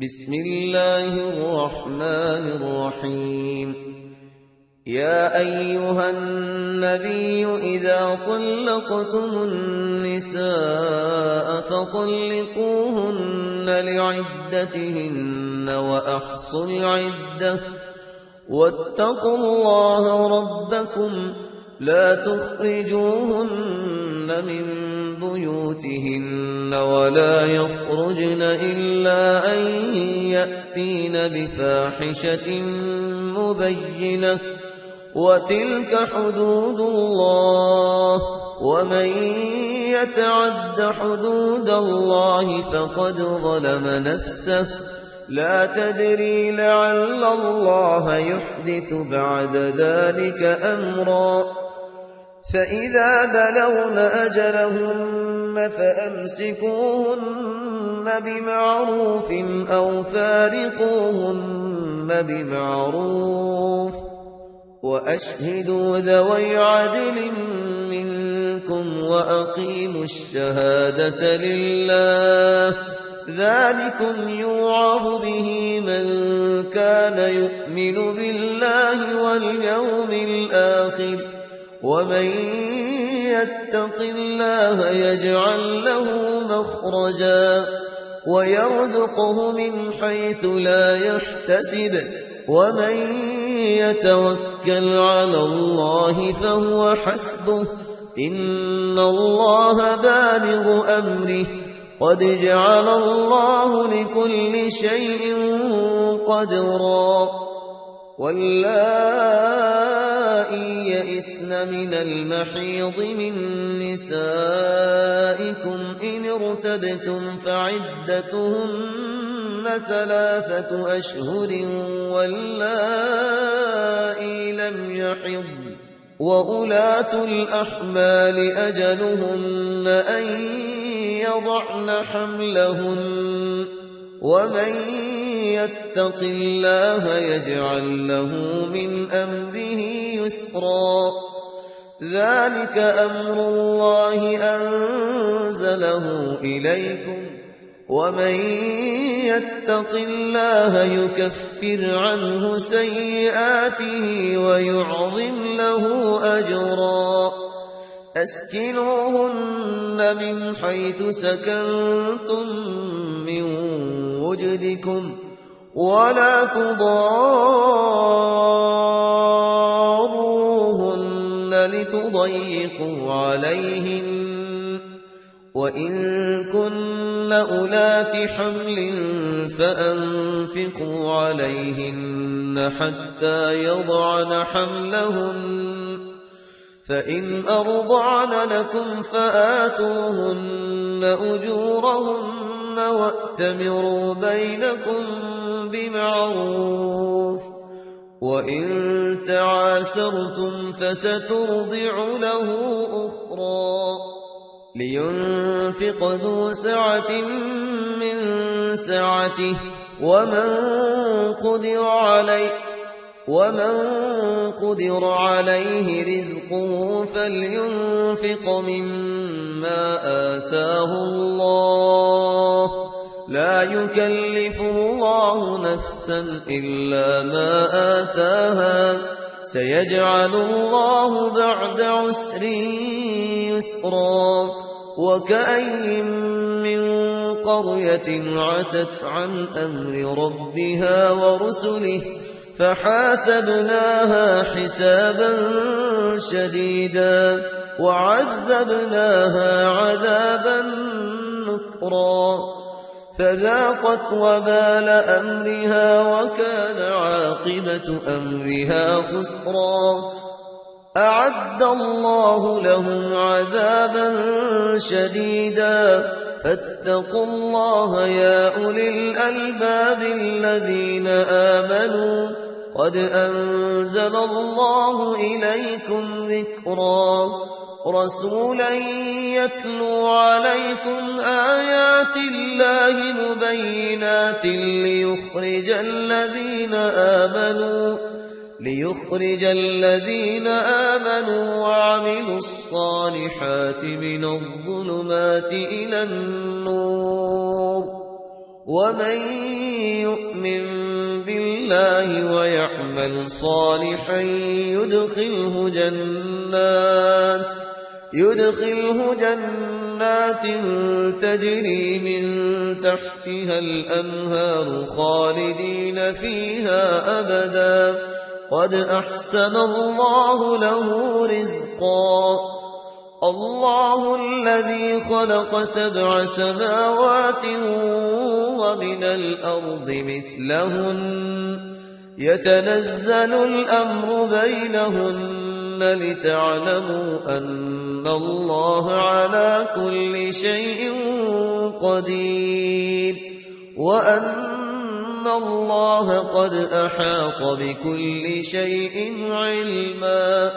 بسم الله الرحمن الرحيم. يا أيها النبي إذا طلقتم النساء فطلقوهن لعدتهن وأحصوا العدة واتقوا الله ربكم لا تخرجوهن من بيوتهن ولا يخرجن إلا أن يأتين بفاحشة مبينة وتلك حدود الله ومن يتعد حدود الله فقد ظلم نفسه لا تدري لعل الله يحدث بعد ذلك أمرا. فإذا بلغن أجلهن فأمسكوهن بمعروف أو فارقوهن بمعروف وأشهدوا ذوي عدل منكم وأقيموا الشهادة لله ذلكم يوعظ به من كان يؤمن بالله واليوم الآخر ومن يتق الله يجعل له مخرجا ويرزقه من حيث لا يحتسب ومن يتوكل على الله فهو حسبه إن الله بالغ أمره قد جعل الله لكل شيء قدرا. واللائي يئسن من المحيض من نسائكم إن ارتبتم فعدتهن 3 أشهر واللائي لم يحضن وأولاة الأحمال أجلهن أن يضعن حملهن ومن يتق الله يجعل له من أمره يسرا. ذلك أمر الله أنزله إليكم ومن يتق الله يكفر عنه سيئاته ويعظم له أجرا. أسكنوهن من حيث سكنتم من وجدكم ولا تضاروهن لتضيقوا عليهن وإن كن أولات حمل فأنفقوا عليهن حتى يضعن حملهن فإن أرضعن لكم فآتوهن أجورهن وأتمروا بينكم بمعروف وإن تعاسرتم فسترضع له أخرى. لينفق ذو سعة من سعته ومن قدر عليه رزقه فلينفق مما آتاه الله لا يكلف الله نفسا إلا ما آتاها سيجعل الله بعد عسر يسرا. وكأين من قرية عتت عن أمر ربها ورسله فحاسبناها حسابا شديدا وعذبناها عذابا نكرا فذاقت وبال أمرها وكان عاقبة أمرها خسرا. أعد الله لهم عذابا شديدا فاتقوا الله يا أولي الألباب الذين آمنوا قد أنزل الله إليكم ذكرا رسولا يتلو عليكم آيات الله مبينات ليخرج الذين آمنوا وعملوا الصالحات من الظلمات إلى النور ومن يؤمن بالله ويعمل صالحا يدخله جنات تجري من تحتها الأنهار خالدين فيها أبدا قد أحسن الله له رزقا الله الذي خلق 7 سماوات ومن الأرض مثلهن يتنزل الأمر بينهن لتعلموا أن الله على كل شيء قدير وأن الله قد أحاط بكل شيء علما